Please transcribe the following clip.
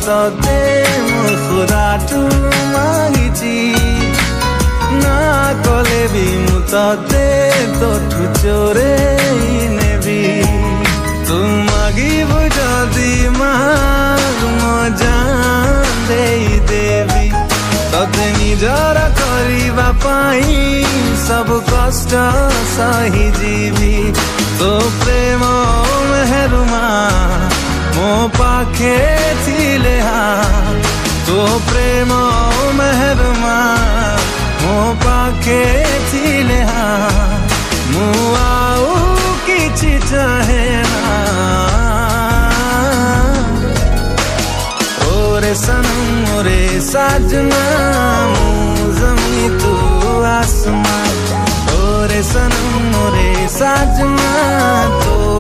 तते मो खुदाटु मागिची ना कले भी मु तते तोठु चोरे नेबी तू मागिबु जदि मो जान देवी तते निजर करिबा पाई सब कष्ट सही जीवी तो प्रेम मेहरुमा मो पाखे थिले तो प्रेम मेहरुमा मो पाखे थिले मु आउ किछि चाहे ना ओरे सनम ओरे साजना मु जमी तू आसमान ओरे सनम ओरे साजना